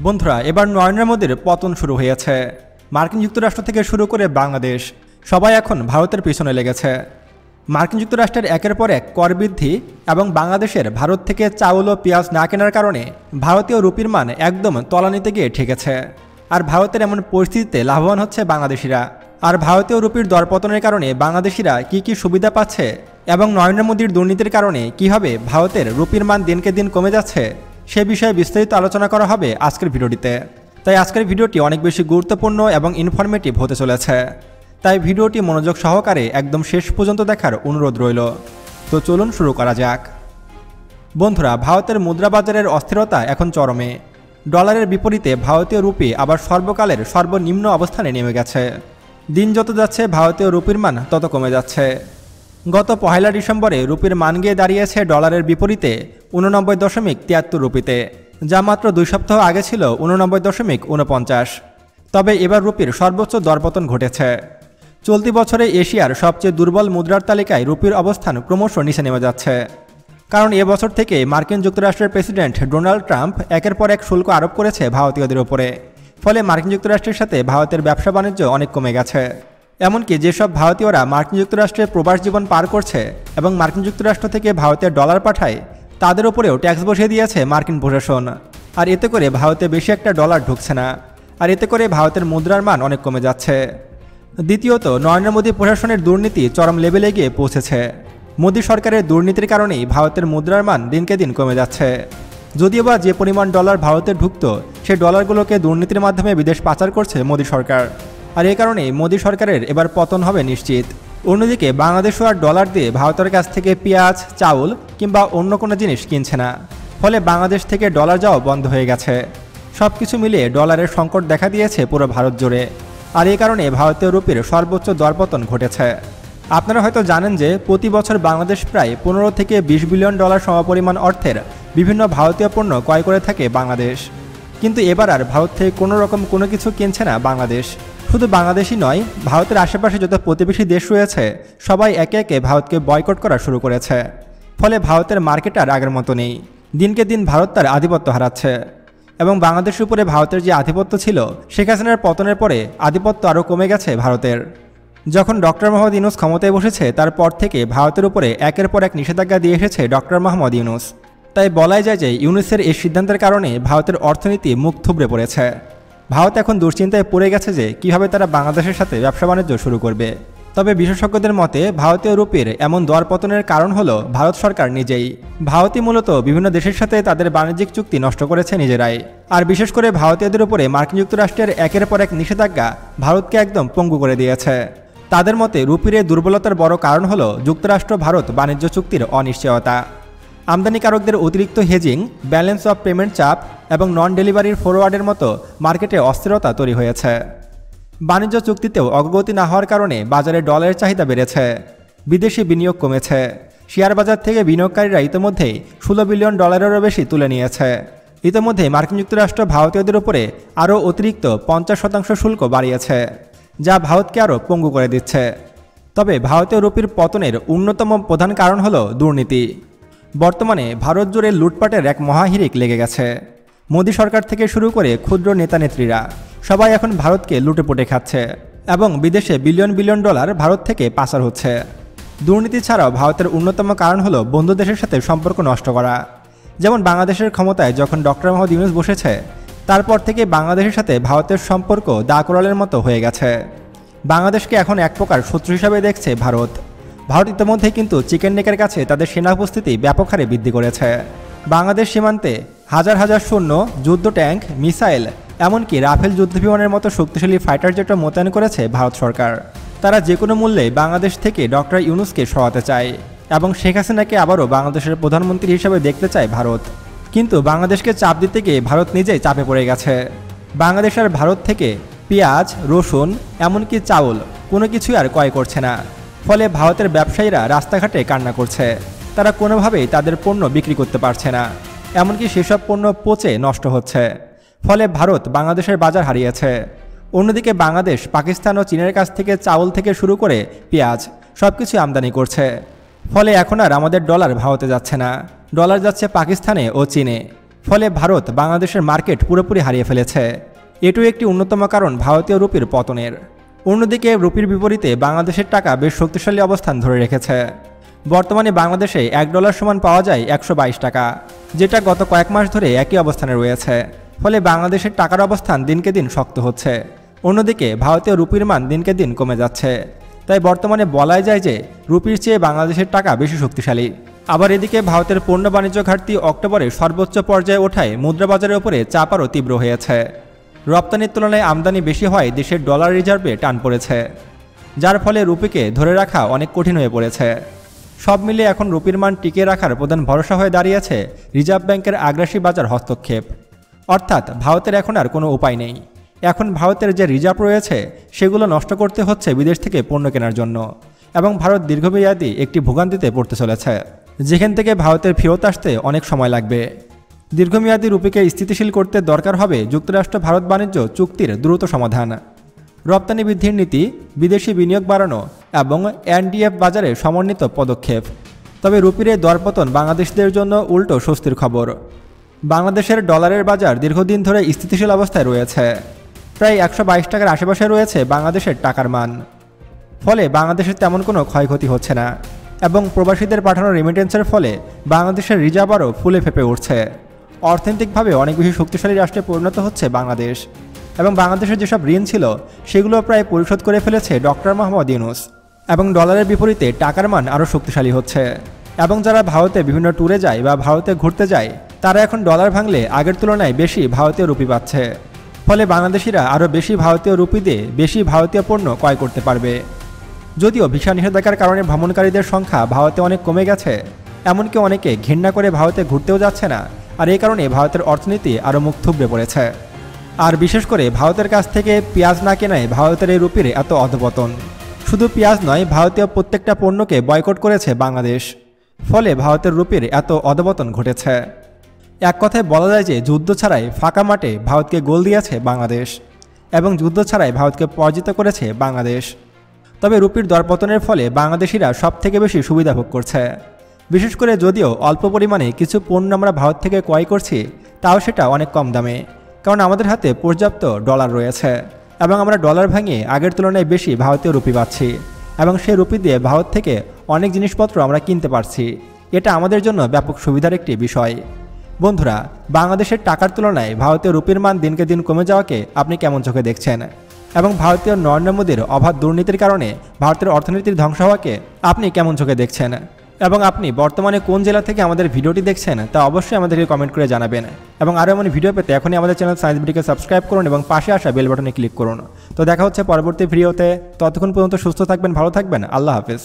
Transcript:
বন্ধুরা, এবার নরেন্দ্র মোদীর পতন শুরু হয়েছে। মার্কিন যুক্তরাষ্ট্র থেকে শুরু করে বাংলাদেশ সবাই এখন ভারতের পিছনে লেগেছে। মার্কিন যুক্তরাষ্ট্রের একের পর এক কর বৃদ্ধি এবং বাংলাদেশের ভারত থেকে চাউল ও পেঁয়াজ না কেনার কারণে ভারতীয় রুপির মান একদম তলানিতে গিয়ে ঠেকেছে। আর ভারতের এমন পরিস্থিতিতে লাভবান হচ্ছে বাংলাদেশিরা। আর ভারতীয় রুপির দরপতনের কারণে বাংলাদেশিরা কি সুবিধা পাচ্ছে এবং নরেন্দ্র মোদীর দুর্নীতির কারণে কীভাবে ভারতের রুপির মান দিনকে দিন কমে যাচ্ছে সে বিষয়ে বিস্তারিত আলোচনা করা হবে আজকের ভিডিওটিতে। তাই আজকের ভিডিওটি অনেক বেশি গুরুত্বপূর্ণ এবং ইনফরমেটিভ হতে চলেছে। তাই ভিডিওটি মনোযোগ সহকারে একদম শেষ পর্যন্ত দেখার অনুরোধ রইল। তো চলুন শুরু করা যাক। বন্ধুরা, ভারতের মুদ্রা বাজারের অস্থিরতা এখন চরমে। ডলারের বিপরীতে ভারতীয় রুপি আবার সর্বকালের সর্বনিম্ন অবস্থানে নেমে গেছে। দিন যত যাচ্ছে ভারতীয় রুপির মান তত কমে যাচ্ছে। গত 1 ডিসেম্বরে রুপির মান গিয়ে দাঁড়িয়েছে ডলারের বিপরীতে 89.73 রুপিতে, যা মাত্র 2 সপ্তাহ আগে ছিল 89.49। তবে এবার রুপির সর্বোচ্চ দরপতন ঘটেছে। চলতি বছরে এশিয়ার সবচেয়ে দুর্বল মুদ্রার তালিকায় রুপির অবস্থান ক্রমশ নিচে নেমে যাচ্ছে। কারণ এবছর থেকে মার্কিন যুক্তরাষ্ট্রের প্রেসিডেন্ট ডোনাল্ড ট্রাম্প একের পর এক শুল্ক আরোপ করেছে ভারতীয়দের ওপরে। ফলে মার্কিন যুক্তরাষ্ট্রের সাথে ভারতের ব্যবসা বাণিজ্য অনেক কমে গেছে। এমনকি যেসব ভারতীয়রা মার্কিন যুক্তরাষ্ট্রে প্রবাস জীবন পার করছে এবং মার্কিন যুক্তরাষ্ট্র থেকে ভারতে ডলার পাঠায়, তাদের উপরেও ট্যাক্স বসিয়ে দিয়েছে মার্কিন প্রশাসন। আর এতে করে ভারতে বেশি একটা ডলার ঢুকছে না। আর এতে করে ভারতের মুদ্রার মান অনেক কমে যাচ্ছে। দ্বিতীয়ত, নরেন্দ্র মোদী প্রশাসনের দুর্নীতি চরম লেভেলে গিয়ে পৌঁছেছে। মোদী সরকারের দুর্নীতির কারণেই ভারতের মুদ্রার মান দিনকে দিন কমে যাচ্ছে। যদিও বা যে পরিমাণ ডলার ভারতে ঢুকত, সেই ডলারগুলোকে দুর্নীতির মাধ্যমে বিদেশ পাচার করছে মোদী সরকার। আর এই কারণেই মোদী সরকারের এবার পতন হবে নিশ্চিত। অন্যদিকে বাংলাদেশও আর ডলার দিয়ে ভারতের কাছ থেকে পেঁয়াজ, চাউল কিংবা অন্য কোনো জিনিস কিনছে না। ফলে বাংলাদেশ থেকে ডলার যাওয়া বন্ধ হয়ে গেছে। সব কিছু মিলিয়ে ডলারের সংকট দেখা দিয়েছে পুরো ভারত জুড়ে। আর এই কারণে ভারতীয় রুপির সর্বোচ্চ দরপতন ঘটেছে। আপনারা হয়তো জানেন যে প্রতি বছর বাংলাদেশ প্রায় 15 থেকে 20 বিলিয়ন ডলার সমপরিমাণ অর্থের বিভিন্ন ভারতীয় পণ্য ক্রয় করে থাকে বাংলাদেশ। কিন্তু এবার আর ভারত থেকে কোনো কিছু কিনছে না বাংলাদেশ। শুধু বাংলাদেশই নয়, ভারতের আশেপাশে যত প্রতিবেশী দেশ রয়েছে সবাই একে একে ভারতকে বয়কট করা শুরু করেছে। ফলে ভারতের মার্কেট আর আগের মতো নেই। দিনকে দিন ভারত তার আধিপত্য হারাচ্ছে। এবং বাংলাদেশের উপরে ভারতের যে আধিপত্য ছিল, শেখ হাসিনার পতনের পরে আধিপত্য আরও কমে গেছে ভারতের। যখন ডক্টর মোহাম্মদ ইউনূস ক্ষমতায় বসেছে তারপর থেকে ভারতের উপরে একের পর এক নিষেধাজ্ঞা দিয়ে এসেছে ডক্টর মোহাম্মদ ইউনূস। তাই বলাই যায় যে ইউনূসের এই সিদ্ধান্তের কারণে ভারতের অর্থনীতি মুখ থুবড়ে পড়েছে। ভারত এখন দুশ্চিন্তায় পড়ে গেছে যে কীভাবে তারা বাংলাদেশের সাথে ব্যবসা বাণিজ্য শুরু করবে। তবে বিশেষজ্ঞদের মতে ভারতীয় রুপির এমন দরপতনের কারণ হলো ভারত সরকার নিজেই। ভারতই মূলত বিভিন্ন দেশের সাথে তাদের বাণিজ্যিক চুক্তি নষ্ট করেছে নিজেরাই। আর বিশেষ করে ভারতীয়দের উপরে মার্কিন যুক্তরাষ্ট্রের একের পর এক নিষেধাজ্ঞা ভারতকে একদম পঙ্গু করে দিয়েছে। তাদের মতে রুপির এই দুর্বলতার বড় কারণ হলো যুক্তরাষ্ট্র ভারত বাণিজ্য চুক্তির অনিশ্চয়তা, আমদানিকারকদের অতিরিক্ত হেজিং, ব্যালেন্স অফ পেমেন্ট চাপ এবং নন ডেলিভারির ফরওয়ার্ডের মতো মার্কেটে অস্থিরতা তৈরি হয়েছে। বাণিজ্য চুক্তিতেও অগ্রগতি না হওয়ার কারণে বাজারে ডলারের চাহিদা বেড়েছে, বিদেশি বিনিয়োগ কমেছে। শেয়ার বাজার থেকে বিনিয়োগকারীরা ইতিমধ্যেই 16 বিলিয়ন ডলারেরও বেশি তুলে নিয়েছে। ইতিমধ্যে মার্কিন যুক্তরাষ্ট্র ভারতীয়দের উপরে আরও অতিরিক্ত 50% শুল্ক বাড়িয়েছে, যা ভারতকে আরও পঙ্গু করে দিচ্ছে। তবে ভারতীয় রুপির পতনের অন্যতম প্রধান কারণ হলো দুর্নীতি। বর্তমানে ভারত জুড়ে লুটপাটের এক মহাহিড়িক লেগে গেছে। মোদী সরকার থেকে শুরু করে ক্ষুদ্র নেতানেত্রীরা সবাই এখন ভারতকে লুটেপুটে খাচ্ছে এবং বিদেশে বিলিয়ন বিলিয়ন ডলার ভারত থেকে পাচার হচ্ছে। দুর্নীতি ছাড়াও ভারতের অন্যতম কারণ হলো বন্ধু দেশের সাথে সম্পর্ক নষ্ট করা। যেমন বাংলাদেশের ক্ষমতায় যখন ডক্টর মোহাম্মদ ইউনূস বসেছে, তারপর থেকে বাংলাদেশের সাথে ভারতের সম্পর্ক দা কোরালের মতো হয়ে গেছে। বাংলাদেশকে এখন এক প্রকার শত্রু হিসাবে দেখছে ভারত। ভারত ইতিমধ্যে কিন্তু চিকেন নেকের কাছে তাদের সেনা উপস্থিতি ব্যাপক হারে বৃদ্ধি করেছে। বাংলাদেশ সীমান্তে হাজার হাজার সৈন্য, যুদ্ধ ট্যাঙ্ক, মিসাইল, এমনকি রাফেল যুদ্ধবিমানের মতো শক্তিশালী ফাইটার জেটও মোতায়েন করেছে ভারত সরকার। তারা যে কোনো মূল্যে বাংলাদেশ থেকে ডক্টর ইউনূসকে সরাতে চায় এবং শেখ হাসিনাকে আবারও বাংলাদেশের প্রধানমন্ত্রী হিসেবে দেখতে চায় ভারত। কিন্তু বাংলাদেশকে চাপ দিতে গিয়ে ভারত নিজেই চাপে পড়ে গেছে। বাংলাদেশ আর ভারত থেকে পেঁয়াজ, রসুন, এমনকি চাউল কোনো কিছুই আর ক্রয় করছে না। ফলে ভারতের ব্যবসায়ীরা রাস্তাঘাটে কান্না করছে। তারা কোনোভাবেই তাদের পণ্য বিক্রি করতে পারছে না, এমনকি সেসব পণ্য পচে নষ্ট হচ্ছে। ফলে ভারত বাংলাদেশের বাজার হারিয়েছে। অন্যদিকে বাংলাদেশ পাকিস্তান ও চীনের কাছ থেকে চাউল থেকে শুরু করে পেঁয়াজ সবকিছু আমদানি করছে। ফলে এখন আর আমাদের ডলার ভারতে যাচ্ছে না, ডলার যাচ্ছে পাকিস্তানে ও চীনে। ফলে ভারত বাংলাদেশের মার্কেট পুরোপুরি হারিয়ে ফেলেছে। এটিও একটি অন্যতম কারণ ভারতীয় রুপির পতনের। অন্যদিকে রুপির বিপরীতে বাংলাদেশের টাকা বেশ শক্তিশালী অবস্থান ধরে রেখেছে। বর্তমানে বাংলাদেশে $1 সমান পাওয়া যায় 122 টাকা, যেটা গত কয়েক মাস ধরে একই অবস্থানে রয়েছে। ফলে বাংলাদেশের টাকার অবস্থান দিনকে দিন শক্ত হচ্ছে। অন্যদিকে ভারতীয় রুপির মান দিনকে দিন কমে যাচ্ছে। তাই বর্তমানে বলাই যায় যে রুপির চেয়ে বাংলাদেশের টাকা বেশি শক্তিশালী। আবার এদিকে ভারতের পণ্য বাণিজ্য ঘাটতি অক্টোবরে সর্বোচ্চ পর্যায়ে ওঠায় মুদ্রাবাজারের উপরে চাপ আরও তীব্র হয়েছে। রপ্তানির তুলনায় আমদানি বেশি হওয়ায় দেশের ডলার রিজার্ভে টান পড়েছে, যার ফলে রুপিকে ধরে রাখা অনেক কঠিন হয়ে পড়েছে। সব মিলিয়ে এখন রুপির মান টিকিয়ে রাখার প্রধান ভরসা হয়ে দাঁড়িয়েছে রিজার্ভ ব্যাংকের আগ্রাসী বাজার হস্তক্ষেপ। অর্থাৎ ভারতের এখন আর কোনো উপায় নেই। এখন ভারতের যে রিজার্ভ রয়েছে সেগুলো নষ্ট করতে হচ্ছে বিদেশ থেকে পণ্য কেনার জন্য, এবং ভারত দীর্ঘমেয়াদী একটি ভোগান্তিতে পড়তে চলেছে, যেখান থেকে ভারতের ফেরত আসতে অনেক সময় লাগবে। দীর্ঘমেয়াদী রুপিকে স্থিতিশীল করতে দরকার হবে যুক্তরাষ্ট্র ভারত বাণিজ্য চুক্তির দ্রুত সমাধান, রপ্তানি বৃদ্ধির নীতি, বিদেশি বিনিয়োগ বাড়ানো এবং এনডিএফ বাজারে সমন্বিত পদক্ষেপ। তবে রুপির এই দরপতন বাংলাদেশিদের জন্য উল্টো স্বস্তির খবর। বাংলাদেশের ডলারের বাজার দীর্ঘদিন ধরে স্থিতিশীল অবস্থায় রয়েছে। প্রায় 122 টাকার আশেপাশে রয়েছে বাংলাদেশের টাকার মান। ফলে বাংলাদেশের তেমন কোনো ক্ষয়ক্ষতি হচ্ছে না, এবং প্রবাসীদের পাঠানো রেমিটেন্সের ফলে বাংলাদেশের রিজার্ভ আরও ফুলে ফেঁপে উঠছে। অর্থনৈতিকভাবে অনেক বেশি শক্তিশালী রাষ্ট্রে পরিণত হচ্ছে বাংলাদেশ, এবং বাংলাদেশের যেসব ঋণ ছিল সেগুলো প্রায় পরিশোধ করে ফেলেছে ডক্টর মোহাম্মদ ইউনূস, এবং ডলারের বিপরীতে টাকার মান আরও শক্তিশালী হচ্ছে। এবং যারা ভারতে বিভিন্ন ট্যুরে যায় বা ভারতে ঘুরতে যায় তারা এখন ডলার ভাঙলে আগের তুলনায় বেশি ভারতীয় রুপি পাচ্ছে। ফলে বাংলাদেশিরা আরও বেশি ভারতীয় রুপি দিয়ে বেশি ভারতীয় পণ্য ক্রয় করতে পারবে। যদিও ভিসা নিষেধাজ্ঞার কারণে ভ্রমণকারীদের সংখ্যা ভারতে অনেক কমে গেছে, এমনকি অনেকে ঘৃণা করে ভারতে ঘুরতেও যাচ্ছে না, আর এই কারণে ভারতের অর্থনীতি আরও মুখ থুবড়ে পড়েছে। আর বিশেষ করে ভারতের কাছ থেকে পেঁয়াজ না কেনায় ভারতের এই রুপির এত অধপতন। শুধু পেঁয়াজ নয়, ভারতীয় প্রত্যেকটা পণ্যকে বয়কট করেছে বাংলাদেশ। ফলে ভারতের রুপির এত অধপতন ঘটেছে। এক কথায় বলা যায় যে যুদ্ধ ছাড়াই ফাঁকা মাঠে ভারতকে গোল দিয়েছে বাংলাদেশ, এবং যুদ্ধ ছাড়াই ভারতকে পরাজিত করেছে বাংলাদেশ। তবে রুপির দরপতনের ফলে বাংলাদেশিরা সবথেকে বেশি সুবিধা ভোগ করছে। বিশেষ করে যদিও অল্প পরিমাণে কিছু পণ্য আমরা ভারত থেকে ক্রয় করছি, তাও সেটা অনেক কম দামে, কারণ আমাদের হাতে পর্যাপ্ত ডলার রয়েছে, এবং আমরা ডলার ভাঙিয়ে আগের তুলনায় বেশি ভারতীয় রুপি পাচ্ছি, এবং সেই রুপি দিয়ে ভারত থেকে অনেক জিনিসপত্র আমরা কিনতে পারছি। এটা আমাদের জন্য ব্যাপক সুবিধার একটি বিষয়। বন্ধুরা, বাংলাদেশের টাকার তুলনায় ভারতীয় রুপির মান দিনকে দিন কমে যাওয়াকে আপনি কেমন চোখে দেখছেন, এবং ভারতীয় নরেন্দ্র মোদীর অবাধ দুর্নীতির কারণে ভারতের অর্থনীতির ধ্বংস হওয়াকে আপনি কেমন চোখে দেখছেন, এবং আপনি বর্তমানে কোন জেলা থেকে আমাদের ভিডিওটি দেখছেন তা অবশ্যই আমাদেরকে কমেন্ট করে জানাবেন। এবং আরও এমন ভিডিও পেতে এখনই আমাদের চ্যানেল সায়েন্স বিডিকে সাবস্ক্রাইব করুন এবং পাশে আসা বেল বাটনে ক্লিক করুন। তো দেখা হচ্ছে পরবর্তী ভিডিওতে। ততক্ষণ পর্যন্ত সুস্থ থাকবেন, ভালো থাকবেন। আল্লাহ হাফেজ।